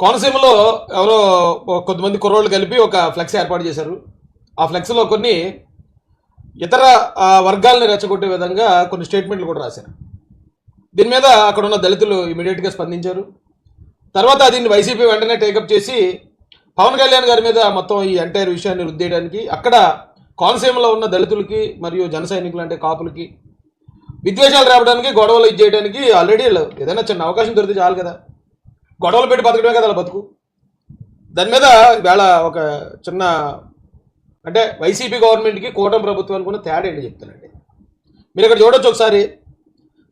కోనసీమలో ఎవరో కొంతమంది కుర్రోళ్ళు కలిపి ఒక ఫ్లెక్స్ ఏర్పాటు చేశారు. ఆ ఫ్లెక్స్లో కొన్ని ఇతర వర్గాలను రెచ్చగొట్టే విధంగా కొన్ని స్టేట్మెంట్లు కూడా రాశారు. దీని మీద అక్కడ ఉన్న దళితులు ఇమీడియట్గా స్పందించారు. తర్వాత దీన్ని వైసీపీ వెంటనే టేకప్ చేసి పవన్ కళ్యాణ్ గారి మీద మొత్తం ఈ ఎంటైర్ విషయాన్ని రుద్దేయడానికి అక్కడ కోనసీమలో ఉన్న దళితులకి మరియు జన సైనికులు అంటే కాపులకి విద్వేషాలు రావడానికి గొడవలు ఇచ్చేయడానికి ఆల్రెడీ ఏదైనా చిన్న అవకాశం దొరికితే చాలు కదా, గొడవలు పెట్టి బతకడమే కదా అలా బతుకు. దాని మీద వేళ ఒక చిన్న అంటే వైసీపీ గవర్నమెంట్కి కూటమి ప్రభుత్వానికి ఉన్న తేడా ఏంటి చెప్తానండి. మీరు ఇక్కడ చూడొచ్చు ఒకసారి,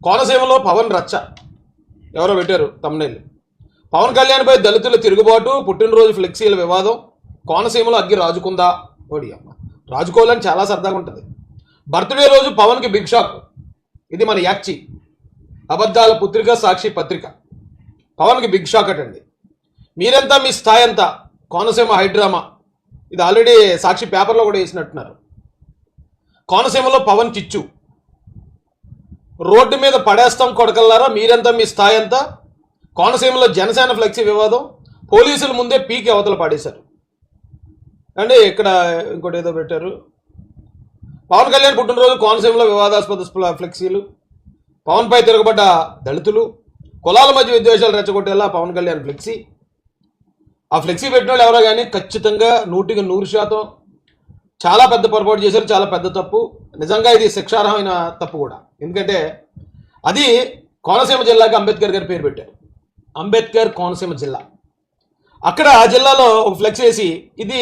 కోనసీమలో పవన్ రచ్చ ఎవరో పెట్టారు తమ్ముళ్ళు. పవన్ కళ్యాణ్పై దళితుల తిరుగుబాటు, పుట్టినరోజు ఫ్లెక్సీల వివాదం, కోనసీమలో అగ్గి రాజుకుందా. ఓడి అమ్మ, రాజుకోవాలని చాలా సరదాగా ఉంటుంది. బర్త్డే రోజు పవన్కి బిగ్ షాక్. ఇది మన యాక్చి అబద్ధాల పుత్రిక సాక్షి పత్రిక. పవన్కి బిగ్ షాక్ అటండి. మీరెంతా మీ స్థాయి అంతా, కోనసీమ హైడ్రామా. ఇది ఆల్రెడీ సాక్షి పేపర్లో కూడా వేసినట్టున్నారు. కోనసీమలో పవన్ చిచ్చు, రోడ్డు మీద పడేస్తాం కొడకల్లారా, మీరెంతా మీ స్థాయి అంతా. కోనసీమలో జనసేన ఫ్లెక్సీ వివాదం, పోలీసుల ముందే పీకి అవతల పాడేశారు అండి. ఇక్కడ ఇంకోటి ఏదో పెట్టారు, పవన్ కళ్యాణ్ పుట్టినరోజు కోనసీమలో వివాదాస్పద ఫ్లెక్సీలు, పవన్పై తిరగబడ్డ దళితులు, కులాల మధ్య విద్వేషాలు రెచ్చగొట్టేలా పవన్ కళ్యాణ్ ఫ్లెక్సీ. ఆ ఫ్లెక్సీ పెట్టిన వాళ్ళు ఎవరో కానీ ఖచ్చితంగా 100% చాలా పెద్ద పొరపాటు చేశారు, చాలా పెద్ద తప్పు. నిజంగా ఇది శిక్షార్హమైన తప్పు కూడా. ఎందుకంటే అది కోనసీమ జిల్లాకి అంబేద్కర్ గారి పేరు పెట్టారు. అంబేద్కర్ కోనసీమ జిల్లా. అక్కడ ఆ జిల్లాలో ఒక ఫ్లెక్స్ వేసి ఇది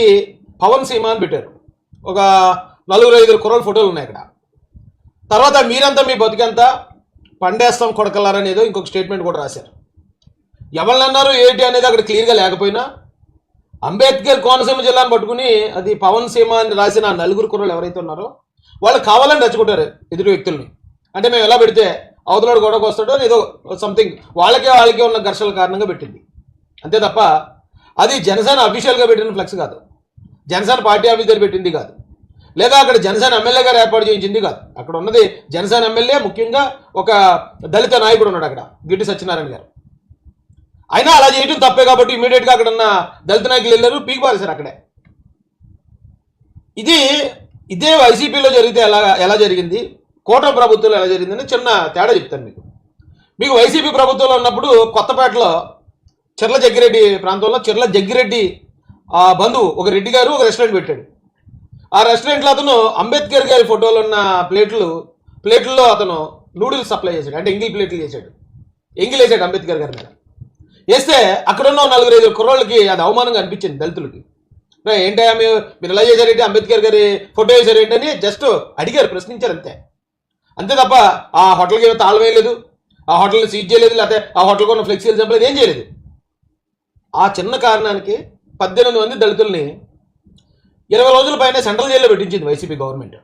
పవన్ సీమ అని పెట్టారు. ఒక 4-5 కుర్రోళ్ళ ఫోటోలు ఉన్నాయి అక్కడ. తర్వాత మీరంతా మీ బతికంతా పండేస్తాం కొడకల్లారనేదో ఇంకొక స్టేట్మెంట్ కూడా రాశారు. ఎవరిని అన్నారు ఏంటి అనేది అక్కడ క్లియర్గా లేకపోయినా అంబేద్కర్ కోనసీమ జిల్లాను పట్టుకుని అది పవన్ సీమ అని రాసిన 4 కుర్రోళ్ళు ఎవరైతే ఉన్నారో వాళ్ళు కావాలని రెచ్చగొట్టారు ఎదురు వ్యక్తుల్ని. అంటే మేము ఎలా పెడితే అవతలాడు గొడవకు వస్తాడో ఏదో సంథింగ్ వాళ్ళకే ఉన్న ఘర్షణల కారణంగా పెట్టింది అంతే తప్ప అది జనసేన అఫీషియల్గా పెట్టిన ఫ్లెక్స్ కాదు, జనసేన పార్టీ ఆఫీస్ దగ్గర పెట్టింది కాదు, లేదా అక్కడ జనసేన ఎమ్మెల్యే గారు ఏర్పాటు చేయించింది కాదు. అక్కడ ఉన్నది జనసేన ఎమ్మెల్యే, ముఖ్యంగా ఒక దళిత నాయకుడు ఉన్నాడు అక్కడ, గిడ్డి సత్యనారాయణ గారు. అయినా అలా చేయడం తప్పే కాబట్టి ఇమీడియట్గా అక్కడ ఉన్న దళిత నాయకులు వెళ్ళారు, పీకి పారేశారు అక్కడే. ఇదే వైసీపీలో జరిగితే ఎలా జరిగింది, కూటమి ప్రభుత్వంలో ఎలా జరిగిందని చిన్న తేడా చెప్తాను మీకు. వైసీపీ ప్రభుత్వంలో ఉన్నప్పుడు కొత్తపేటలో చిర్ల జగ్గిరెడ్డి ప్రాంతంలో చిర్ల జగ్గిరెడ్డి బంధువు ఒక రెడ్డి గారు ఒక రెస్టారెంట్ పెట్టాడు. ఆ రెస్టారెంట్లో అతను అంబేద్కర్ గారి ఫోటోలు ఉన్న ప్లేట్లలో అతను నూడిల్స్ సప్లై చేశాడు, అంటే ఎంగిల్ ప్లేట్లు చేశాడు, ఎంగిల్ వేసాడు అంబేద్కర్ గారి మీద. వేస్తే అక్కడున్న 4-5 కుర్రోళ్ళకి అది అవమానంగా అనిపించింది దళితులకి. ఏంటయ్యా మీరు ఇలా చేశారేంటి, అంబేద్కర్ గారి ఫోటో వేశారేంటి అని జస్ట్ అడిగారు, ప్రశ్నించారు అంతే తప్ప ఆ హోటల్కి ఏమో తాళం వేయలేదు, ఆ హోటల్ని సీజ్ చేయలేదు, లేకపోతే ఆ హోటల్కి ఉన్న ఫ్లెక్సీలు చంపలేదు, ఏం చేయలేదు. ఆ చిన్న కారణానికి 18 మంది దళితుల్ని 20 రోజుల పైన సెంట్రల్ జైల్లో పెట్టించింది వైసీపీ గవర్నమెంట్.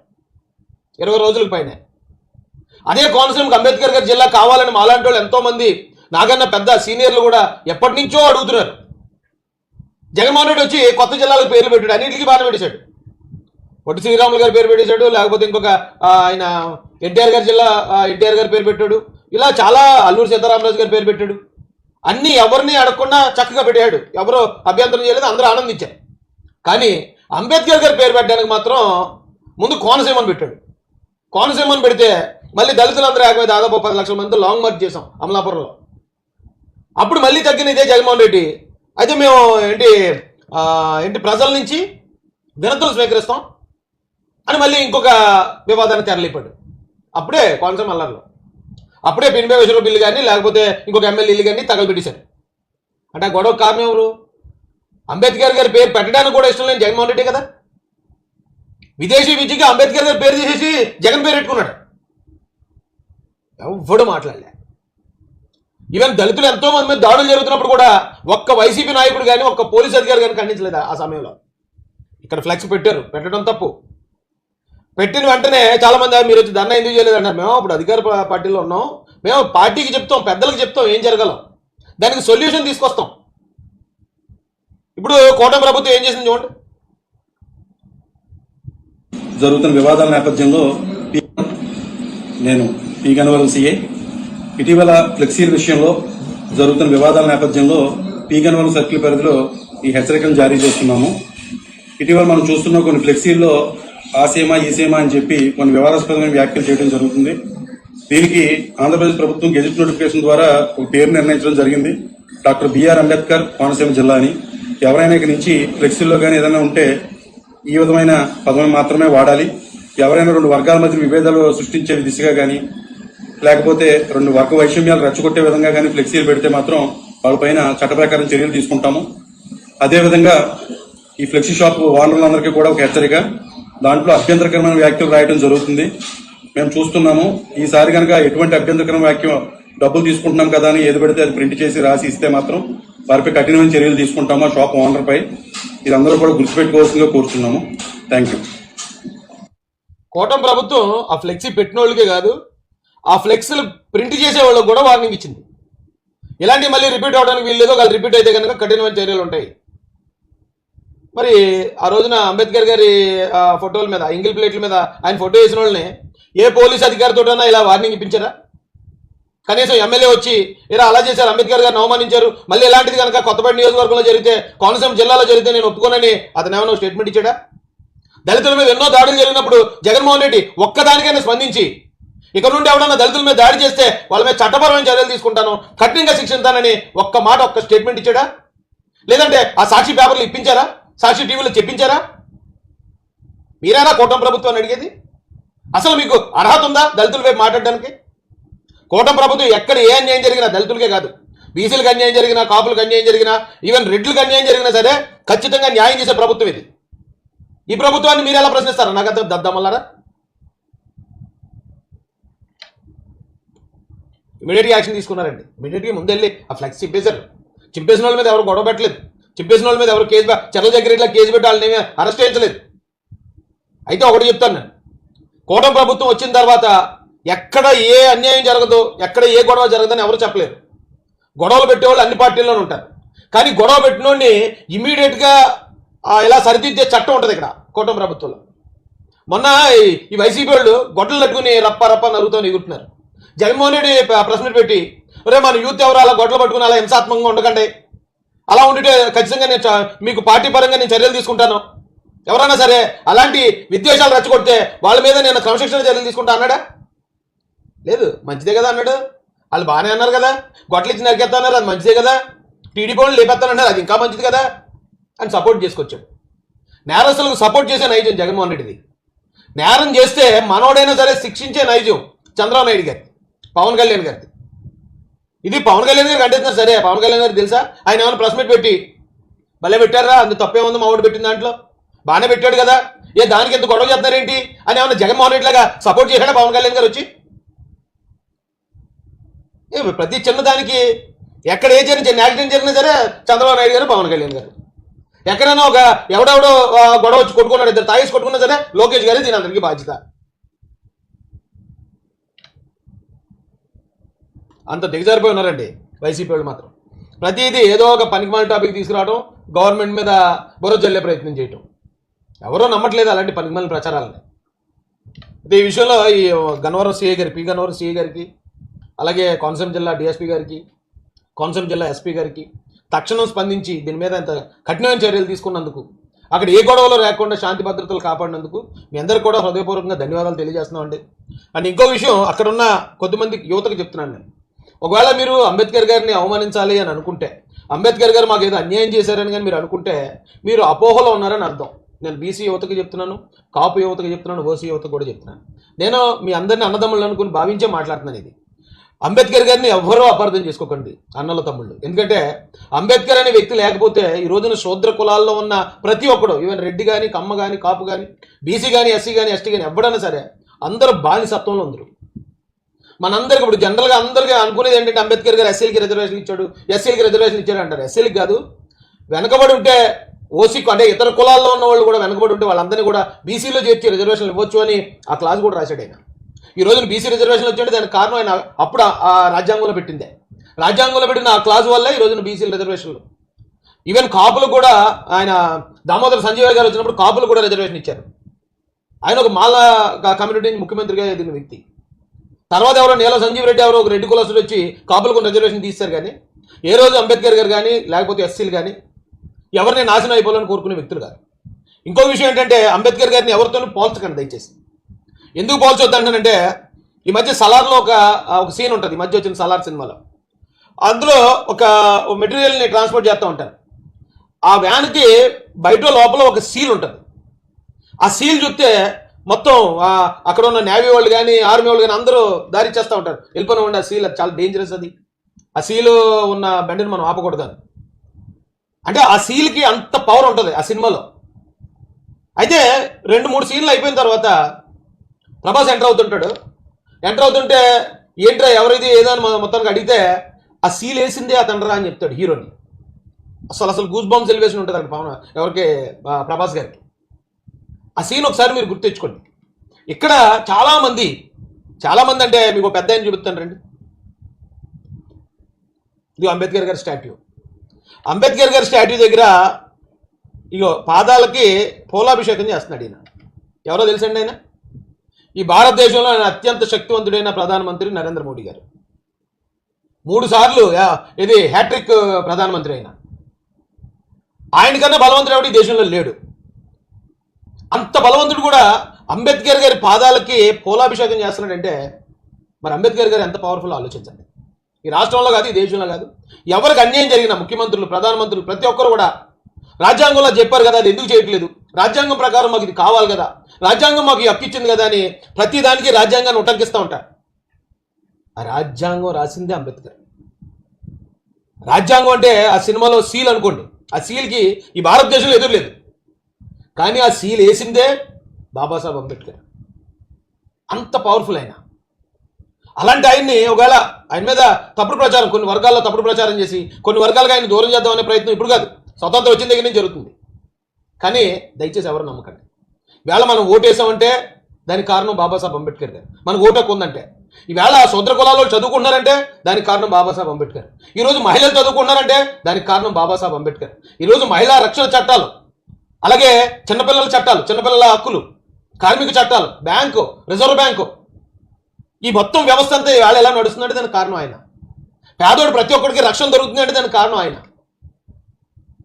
20 రోజుల పైన. అదే కోనసీమకు అంబేద్కర్ గారి జిల్లా కావాలని మాలాంటి వాళ్ళు ఎంతోమంది నాకన్నా పెద్ద సీనియర్లు కూడా ఎప్పటి నుంచో అడుగుతున్నారు. జగన్మోహన్ రెడ్డి వచ్చి కొత్త జిల్లాలకు పేర్లు పెట్టాడు, అన్నింటికి బాగా పెట్టేశాడు. పొట్టి శ్రీరాములు గారి పేరు పెట్టేశాడు, లేకపోతే ఇంకొక ఆయన ఎన్టీఆర్ గారి జిల్లా ఎన్టీఆర్ గారి పేరు పెట్టాడు, ఇలా చాలా అల్లూరు సీతారామరాజు గారి పేరు పెట్టాడు. అన్నీ ఎవరిని అడగకుండా చక్కగా పెట్టాడు, ఎవరో అభ్యంతరం చేయలేదు, అందరూ ఆనందించారు. కానీ అంబేద్కర్ గారి పేరు పెట్టడానికి మాత్రం ముందు కోనసీమని పెట్టాడు. కోనసీమని పెడితే మళ్ళీ దళితులందరూ ఏకమై దాదాపు 10 లక్షల మంది లాంగ్ మార్చ్ చేసాం అమలాపురంలో. అప్పుడు మళ్ళీ తగ్గిన ఇదే జగన్మోహన్ రెడ్డి అయితే మేము ఏంటి ప్రజల నుంచి వినతులు స్వీకరిస్తాం అని మళ్ళీ ఇంకొక వివాదాన్ని తెరలిపాడు. అప్పుడే కోనసీమ అల్లర్లో అప్పుడే పినిపేశ్వర బిల్లు కానీ లేకపోతే ఇంకొక ఎమ్మెల్యేలు కానీ తగలబెట్టేశారు. అంటే ఆ గొడవ కారణం ఎవరు? అంబేద్కర్ గారి పేరు పెట్టడానికి కూడా ఇష్టం లేని జగన్మోహన్ రెడ్డి కదా. విదేశీ విద్యకి అంబేద్కర్ గారి పేరు తీసేసి జగన్ పేరు పెట్టుకున్నాడు. ఎవడు మాట్లాడలే. ఈవెన్ దళితులు ఎంతో మంది మీద దాడులు జరుగుతున్నప్పుడు కూడా ఒక్క వైసీపీ నాయకుడు కానీ ఒక్క పోలీస్ అధికారి కానీ ఖండించలేదు ఆ సమయంలో. ఇక్కడ ఫ్లెక్స్ పెట్టారు, పెట్టడం తప్పు. పెట్టిన వెంటనే చాలా మంది మీరు వచ్చి ధర్నా ఎందుకు చేయలేదు అన్నారు. మేము అప్పుడు అధికార పార్టీలో ఉన్నాం, మేము పార్టీకి చెప్తాం, పెద్దలకు చెప్తాం ఏం జరగాలో, దానికి సొల్యూషన్ తీసుకొస్తాం. ఇప్పుడు కూటమి ప్రభుత్వం ఏం చేసింది చూడండి. జరుగుతున్న వివాదాల నేపథ్యంలో నేను పి గన్నవరం సిఐ ఇటీవల ఫ్లెక్సీల విషయంలో జరుగుతున్న వివాదాల నేపథ్యంలో పీగన్వరం సర్కిల్ పరిధిలో ఈ హెచ్చరికను జారీ చేస్తున్నాము. ఇటీవల మనం చూస్తున్న కొన్ని ఫ్లెక్సీల్లో ఆ సీమ ఈ సీమ అని చెప్పి కొన్ని వివాదాస్పదమైన వ్యాఖ్యలు చేయడం జరుగుతుంది. దీనికి ఆంధ్రప్రదేశ్ ప్రభుత్వం గెజిట్ నోటిఫికేషన్ ద్వారా ఒక పేరు నిర్ణయించడం జరిగింది. డాక్టర్ బిఆర్ అంబేద్కర్ కోనసీమ జిల్లా అని. ఎవరైనా ఇక నుంచి ఫ్లెక్సీల్లో కానీ ఏదైనా ఉంటే ఈ విధమైన పదం మాత్రమే వాడాలి. ఎవరైనా రెండు వర్గాల మధ్య విభేదాలు సృష్టించే దిశగా కానీ లేకపోతే రెండు వర్గ వైషమ్యాలు రెచ్చగొట్టే విధంగా కానీ ఫ్లెక్సీలు పెడితే మాత్రం వాళ్ళపైన చట్ట ప్రకారం చర్యలు తీసుకుంటాము. అదేవిధంగా ఈ ఫ్లెక్సీ షాప్ ఓనర్లందరికీ కూడా ఒక హెచ్చరిక, దాంట్లో అభ్యంతరకరమైన వ్యాఖ్యలు రాయడం జరుగుతుంది. మేము చూస్తున్నాము. ఈసారి కనుక ఎటువంటి అభ్యంతరకరమైన వ్యాఖ్య డబ్బులు తీసుకుంటున్నాం కదా అని ఏది పెడితే అది ప్రింట్ చేసి రాసి ఇస్తే మాత్రం వారిపై కఠినమైన చర్యలు తీసుకుంటాము. ఆ షాప్ ఓనర్పై ఇదందరూ కూడా గుర్తుపెట్టుకోవాల్సిందిగా కోరుతున్నాము. Thank you. కూటమి ప్రభుత్వం ఆ ఫ్లెక్సీ పెట్టిన వాళ్ళకే కాదు, ఆ ఫ్లెక్సీలు ప్రింట్ చేసే వాళ్ళకి కూడా వార్నింగ్ ఇచ్చింది. ఇలాంటివి మళ్ళీ రిపీట్ అవడానికి వీల్లేదో, వాళ్ళు రిపీట్ అయితే కనుక కఠినమైన చర్యలు ఉంటాయి. మరి ఆ రోజున అంబేద్కర్ గారి ఫోటోల మీద, ఇంగిల్ ప్లేట్ల మీద ఆయన ఫోటో వేసిన వాళ్ళని ఏ పోలీస్ అధికారితోటైనా ఇలా వార్నింగ్ ఇప్పించారా? కనీసం ఎమ్మెల్యే వచ్చి ఇలా అలా చేశారు, అంబేద్కర్ గారిని అవమానించారు, మళ్ళీ ఇలాంటిది కనుక కొత్తపేట నియోజకవర్గంలో జరిగితే, కోనసీమ జిల్లాలో జరిగితే నేను ఒప్పుకోనని అతను ఏమైనా స్టేట్మెంట్ ఇచ్చాడా? దళితుల మీద ఎన్నో దాడులు జరిగినప్పుడు జగన్మోహన్ రెడ్డి ఒక్కదానికైనా స్పందించి ఇక నుండి ఎవడన్నా దళితుల మీద దాడి చేస్తే వాళ్ళ మీద చట్టపరమైన చర్యలు తీసుకుంటాను, కఠినంగా శిక్షిస్తానని ఒక్క మాట, ఒక్క స్టేట్మెంట్ ఇచ్చాడా? లేదంటే ఆ సాక్షి పేపర్లు ఇప్పించారా? సాక్షి టీవీలో చెప్పించారా? మీరేనా కూటమి ప్రభుత్వాన్ని అడిగేది? అసలు మీకు అర్హత ఉందా దళితుల వైపు మాట్లాడడానికి? కూటమి ప్రభుత్వం ఎక్కడ ఏ అన్యాయం జరిగినా, దళితులకే కాదు, బీసీలకు అన్యాయం జరిగినా, కాపులకు అన్యాయం జరిగినా, ఈవెన్ రెడ్లకు అన్యాయం జరిగినా సరే ఖచ్చితంగా న్యాయం చేసే ప్రభుత్వం ఇది. ఈ ప్రభుత్వాన్ని మీరు ఎలా ప్రశ్నిస్తారా? నాకు అర్థం దద్దమల్లారా. ఇమీడియట్గా యాక్షన్ తీసుకున్నారండి. ఇమీడియట్గా ముందెళ్ళి ఆ ఫ్లెక్స్ చింపేశారు. చింపేసిన వాళ్ళ మీద ఎవరు గొడవ పెట్టలేదు. చింపేసిన వాళ్ళ మీద ఎవరు కేసు చెర్ల దగ్గర ఇట్లా కేసు పెట్టి వాళ్ళని అరెస్ట్ చేయించలేదు. అయితే ఒకటి చెప్తాను నేను, కూటమి ప్రభుత్వం వచ్చిన తర్వాత ఎక్కడ ఏ అన్యాయం జరగదు, ఎక్కడ ఏ గొడవ జరగదని ఎవరు చెప్పలేరు. గొడవలు పెట్టేవాళ్ళు అన్ని పార్టీల్లోనే ఉంటారు. కానీ గొడవ పెట్టినోడిని ఇమీడియట్గా ఇలా సరిదిద్దే చట్టం ఉంటుంది ఇక్కడ కూటమి ప్రభుత్వంలో. మొన్న ఈ వైసీపీ వాళ్ళు గొడ్డలు కట్టుకుని రప్ప రప్ప నరుగుతూ ఎగురుతున్నారు. జగన్మోహన్ రెడ్డి ప్రెస్ మీట్ పెట్టి, రే మన యూత్ ఎవరు అలా గొడ్డలు పట్టుకుని అలా హింసాత్మకంగా ఉండకండి, అలా ఉండితే ఖచ్చితంగా నేను మీకు పార్టీ పరంగా నేను చర్యలు తీసుకుంటాను, ఎవరైనా సరే అలాంటి విద్వేషాలు రెచ్చగొడితే వాళ్ళ మీద నేను క్రమశిక్షణ చర్యలు తీసుకుంటా అన్నాడా? లేదు. మంచిదే కదా అన్నాడు. వాళ్ళు బాగానే అన్నారు కదా, గొడ్డలు ఇచ్చి నరికేస్తా అన్నారు, అది మంచిదే కదా. టీడీపీ వాళ్ళు లేపేస్తానన్నారు, అది ఇంకా మంచిది కదా అని సపోర్ట్ చేసుకొచ్చాడు. నేరస్తులకు సపోర్ట్ చేసే నైజం జగన్మోహన్ రెడ్డిది. నేరం చేస్తే మనోడైనా సరే శిక్షించే నైజం చంద్రబాబు నాయుడు గారి, పవన్ కళ్యాణ్ గారిది. ఇది పవన్ కళ్యాణ్ గారికి అంటేస్తున్నారు. సరే, పవన్ కళ్యాణ్ గారికి తెలుసా? ఆయన ఏమైనా ప్రెస్ మీట్ పెట్టి భలే పెట్టారా, అందుకు తప్పేముంది మా వాడు పెట్టిన దాంట్లో, బాగానే పెట్టాడు కదా, ఏ దానికి ఎంత గొడవ చేస్తున్నారేంటి అని ఏమన్నా జగన్మోహన్ రెడ్డి లాగా సపోర్ట్ చేశాడా పవన్ కళ్యాణ్ గారు వచ్చి? ప్రతి చిన్నదానికి ఎక్కడ ఏ జరిగిన యాక్సిడెంట్ జరిగినా సరే చంద్రబాబు నాయుడు గారు, పవన్ కళ్యాణ్ గారు. ఎక్కడైనా ఒక ఎవడెవడో గొడవ వచ్చి కొట్టుకున్నాడు, ఇద్దరు తాగేసి కొట్టుకున్నా సరే లోకేష్ గారే దీని అందరికీ బాధ్యత. అంత దిగజారిపోయి ఉన్నారండి వైసీపీ వాళ్ళు మాత్రం. ప్రతిదీ ఏదో ఒక పనికిమాల టాపిక్ తీసుకురావడం, గవర్నమెంట్ మీద బుర్ర జల్లే ప్రయత్నం చేయటం. ఎవరో నమ్మట్లేదు అలాంటి పనికిమాల ప్రచారాలని. అయితే ఈ విషయంలో ఈ గన్నవరం సిఐ గారి, పి గన్నవరం సిఐ గారికి, అలాగే కోనసీమ జిల్లా డిఎస్పీ గారికి, కోనసీమ జిల్లా ఎస్పీ గారికి తక్షణం స్పందించి దీని మీద ఎంత కఠినమైన చర్యలు తీసుకున్నందుకు, అక్కడ ఏ గొడవలు లేకుండా శాంతి భద్రతలు కాపాడినందుకు మీ అందరికీ కూడా హృదయపూర్వకంగా ధన్యవాదాలు తెలియజేస్తున్నామండి. అండ్ ఇంకో విషయం, అక్కడున్న కొద్దిమంది యువతకు చెప్తున్నాను నేను, ఒకవేళ మీరు అంబేద్కర్ గారిని అవమానించాలి అని అనుకుంటే, అంబేద్కర్ గారు మాకు ఏదో అన్యాయం చేశారని కానీ మీరు అనుకుంటే మీరు అపోహలో ఉన్నారని అర్థం. నేను బీసీ యువతకు చెప్తున్నాను, కాపు యువతకు చెప్తున్నాను, ఓసీ యువతకు కూడా చెప్తున్నాను. నేను మీ అందరిని అన్నదమ్ముళ్ళు అనుకుని భావించే మాట్లాడుతున్నాను. ఇది అంబేద్కర్ గారిని ఎవరో అపార్థం చేసుకోకండి అన్నల తమ్ముళ్ళు. ఎందుకంటే అంబేద్కర్ అనే వ్యక్తి లేకపోతే ఈ రోజున శూద్ర కులాల్లో ఉన్న ప్రతి ఒక్కడు, ఈవెన్ రెడ్డి కానీ, కమ్మ కానీ, కాపు కానీ, బీసీ కానీ, ఎస్సీ కానీ, ఎస్టీ కానీ, ఎవడైనా సరే అందరూ బానిసత్వంలో అందరూ. మనందరికి ఇప్పుడు జనరల్గా అందరికీ అనుకునేది ఏంటంటే అంబేద్కర్ గారు ఎస్సీలకి రిజర్వేషన్ ఇచ్చాడు, ఎస్సీలకి రిజర్వేషన్ ఇచ్చాడు అంటారు. ఎస్సీలకి కాదు, వెనకబడి ఉంటే ఓసీ అంటే ఇతర కులాల్లో ఉన్న వాళ్ళు కూడా వెనకబడి ఉంటే వాళ్ళందరినీ కూడా బీసీలో చేర్చి రిజర్వేషన్లు ఇవ్వచ్చు అని ఆ క్లాస్ కూడా రాశాడు ఆయన. ఈ రోజున బీసీ రిజర్వేషన్లు వచ్చాడు, దానికి కారణం ఆయన అప్పుడు ఆ రాజ్యాంగంలో పెట్టిందే. రాజ్యాంగంలో పెట్టిన ఆ క్లాస్ వల్ల ఈ రోజున బీసీల రిజర్వేషన్లు. ఈవెన్ కాపులు కూడా ఆయన దామోదర సంజయ్ గారు వచ్చినప్పుడు కాపులు కూడా రిజర్వేషన్ ఇచ్చారు. ఆయన ఒక మాల కమ్యూనిటీని ముఖ్యమంత్రిగా ఎదిగిన వ్యక్తి. తర్వాత ఎవరో నీల సంజీవ్ రెడ్డి ఎవరో ఒక రెడ్డి కులస్తుడు వచ్చి కాపులకు రిజర్వేషన్ తీస్తారు. కానీ ఏ రోజు అంబేద్కర్ గారు కానీ లేకపోతే ఎస్సీలు కానీ ఎవరిని నాశనం అయిపోవాలని కోరుకునే వ్యక్తులు కాదు. ఇంకో విషయం ఏంటంటే అంబేద్కర్ గారిని ఎవరితోనూ పోల్చకండి దయచేసి. ఎందుకు పోల్చొద్దు అంటానంటే ఈ మధ్య సలార్లో ఒక సీన్ ఉంటుంది, ఈ మధ్య వచ్చిన సలార్ సినిమాలో. అందులో ఒక మెటీరియల్ని ట్రాన్స్పోర్ట్ చేస్తూ ఉంటారు. ఆ వ్యాన్కి బయట లోపల ఒక సీల్ ఉంటుంది. ఆ సీల్ చూస్తే మొత్తం అక్కడ ఉన్న నేవీ వాళ్ళు కానీ ఆర్మీ వాళ్ళు కానీ అందరూ దారి చేస్తూ ఉంటారు, వెళ్ళిపోయిన ఆ సీల్. అది చాలా డేంజరస్. అది ఆ సీలు ఉన్న బండిని మనం ఆపకూడదు. అంటే ఆ సీల్కి అంత పవర్ ఉంటుంది ఆ సినిమాలో. అయితే 2-3 సీన్లు అయిపోయిన తర్వాత ప్రభాస్ ఎంటర్ అవుతుంటాడు. ఎంటర్ అవుతుంటే ఏంట్రా ఎవరిది ఏదని మొత్తానికి అడిగితే ఆ సీల్ వేసిందే అతనరా అని చెప్తాడు హీరోని. అసలు గూస్ బాంబ్స్ ఎలివేషన్ ఉంటుంది అండి ఎవరికి, ప్రభాస్ గారికి. ఆ సీన్ ఒకసారి మీరు గుర్తించుకోండి. ఇక్కడ చాలామంది అంటే మీకు పెద్ద ఆయన చూపిస్తాను రండి. ఇది అంబేద్కర్ గారి స్టాట్యూ. అంబేద్కర్ గారి స్టాట్యూ దగ్గర ఇగో పాదాలకి పూలాభిషేకం చేస్తున్నాడు ఈయన. ఎవరో తెలుసండి ఆయన? ఈ భారతదేశంలో ఆయన అత్యంత శక్తివంతుడైన ప్రధానమంత్రి నరేంద్ర మోడీ గారు. 3 సార్లు ఇది హ్యాట్రిక్ ప్రధానమంత్రి అయిన ఆయనకన్నా బలవంతుడు ఎవడు ఈ దేశంలో లేడు. అంత బలవంతుడు కూడా అంబేద్కర్ గారి పాదాలకి పూలాభిషేకం చేస్తున్నాడంటే మరి అంబేద్కర్ గారు ఎంత పవర్ఫుల్ ఆలోచించండి. ఈ రాష్ట్రంలో కాదు, ఈ దేశంలో కాదు, ఎవరికి అన్యాయం జరిగిన ముఖ్యమంత్రులు, ప్రధానమంత్రులు ప్రతి ఒక్కరు కూడా రాజ్యాంగంలో చెప్పారు కదా, అది ఎందుకు చేయట్లేదు, రాజ్యాంగం ప్రకారం మాకు ఇది కావాలి కదా, రాజ్యాంగం మాకు ఈ హక్కు ఇచ్చింది కదా అని ప్రతి దానికి రాజ్యాంగాన్ని ఉటంకిస్తూ ఉంటారు. ఆ రాజ్యాంగం రాసిందే అంబేద్కర్. రాజ్యాంగం అంటే ఆ సినిమాలో సీల్ అనుకోండి, ఆ సీల్కి ఈ భారతదేశంలో ఎదురులేదు, కానీ ఆ సీల్ వేసిందే బాబాసాహెబ్ అంబేద్కర్. అంత పవర్ఫుల్ ఆయన. అలాంటి ఆయన్ని ఒకవేళ ఆయన మీద తప్పుడు ప్రచారం, కొన్ని వర్గాల్లో తప్పుడు ప్రచారం చేసి కొన్ని వర్గాలుగా ఆయన దూరం చేద్దామనే ప్రయత్నం ఇప్పుడు కాదు, స్వతంత్రం వచ్చిన దగ్గర నుంచి జరుగుతుంది. కానీ దయచేసి ఎవరు నమ్మకండి. ఈవేళ మనం ఓటేసామంటే దానికి కారణం బాబాసాహెబ్ అంబేద్కర్ గారు. మనకు ఓటు హక్కు ఉందంటే, ఈవేళ శూద్ర కులాల్లో చదువుకున్నారంటే దానికి కారణం బాబాసాహెబ్ అంబేద్కర్. ఈరోజు మహిళలు చదువుకున్నారంటే దానికి కారణం బాబాసాహెబ్ అంబేద్కర్. ఈరోజు మహిళా రక్షణ చట్టాలు, అలాగే చిన్నపిల్లల చట్టాలు, చిన్నపిల్లల హక్కులు, కార్మిక చట్టాలు, బ్యాంకు, రిజర్వ్ బ్యాంకు, ఈ మొత్తం వ్యవస్థ అంతా ఈవేళ ఎలా నడుస్తుందంటే దానికి కారణం ఆయన. పేదోడు ప్రతి ఒక్కరికి రక్షణ దొరుకుతుంది అంటే దానికి కారణం ఆయన.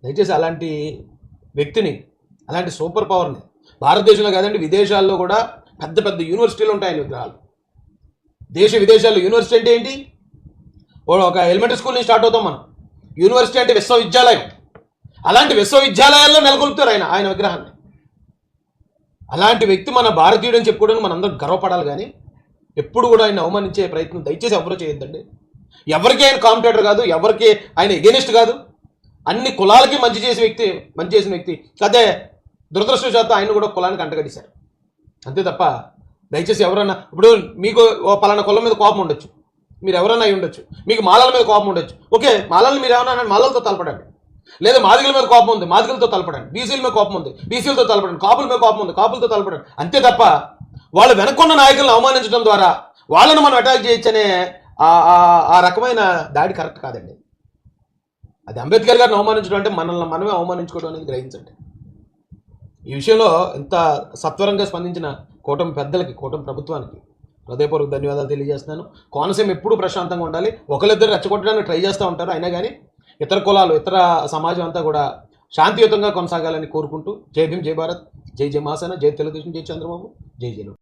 దయచేసి అలాంటి వ్యక్తిని, అలాంటి సూపర్ పవర్ని భారతదేశంలో కాదండి విదేశాల్లో కూడా పెద్ద పెద్ద యూనివర్సిటీలు ఉంటాయి ఆయన విగ్రహాలు. దేశ విదేశాల్లో యూనివర్సిటీ అంటే ఏంటి? ఒక ఎలిమెంటరీ స్కూల్ నుంచి స్టార్ట్ అవుతాం మనం. యూనివర్సిటీ అంటే విశ్వవిద్యాలయం. అలాంటి విశ్వవిద్యాలయాల్లో నెలకొల్పుతారు ఆయన విగ్రహాన్ని. అలాంటి వ్యక్తి మన భారతీయుడు అని చెప్పుకోవడానికి మనందరం గర్వపడాలి. కానీ ఎప్పుడు కూడా ఆయన అవమానించే ప్రయత్నం దయచేసి ఎవరు చేయొద్దండి. ఎవరికి ఆయన కాంపిటేటర్ కాదు, ఎవరికి ఆయన ఎగెనిస్ట్ కాదు. అన్ని కులాలకి మంచి చేసిన వ్యక్తి అదే దురదృష్టవశాత్తు ఆయన కూడా కులానికి అంటగడిశారు అంతే తప్ప. దయచేసి ఎవరన్నా ఇప్పుడు మీకు పలానా కులం మీద కోపం ఉండొచ్చు, మీరు ఎవరైనా అయి ఉండొచ్చు, మీకు మాలల మీద కోపం ఉండొచ్చు, ఓకే మాలలు మీరు ఏమన్నా మాలలతో తలపడండి, లేదా మాదిగల మీద కోపం ఉంది మాదిగలతో తలపడండి, బీసీల మీద కోపం ఉంది బీసీలతో తలపడండి, కాపుల మీద కోపం ఉంది కాపులతో తలపడండి, అంతే తప్ప వాళ్ళు వెనక్కున్న నాయకులను అవమానించడం ద్వారా వాళ్ళను మనం అటాక్ చేయొచ్చనే ఆ రకమైన దాడి కరెక్ట్ కాదండి. అది అంబేద్కర్ గారిని అవమానించడం అంటే మనమే అవమానించుకోవడం అనేది గ్రహించండి. ఈ విషయంలో ఎంత సత్వరంగా స్పందించిన కూటమి పెద్దలకి, కూటమి ప్రభుత్వానికి హృదయపూర్వక ధన్యవాదాలు తెలియజేస్తున్నాను. కోనసీమ ఎప్పుడూ ప్రశాంతంగా ఉండాలి. ఒకరిద్దరు రెచ్చగొట్టడానికి ట్రై చేస్తూ ఉంటారు, అయినా కానీ ఇతర కులాలు, ఇతర సమాజం అంతా కూడా శాంతియుతంగా కొనసాగాలని కోరుకుంటూ జై భీమ్, జై భారత్, జై జై మహాసేన, జై తెలుగుదేశం, జై చంద్రబాబు, జై జై.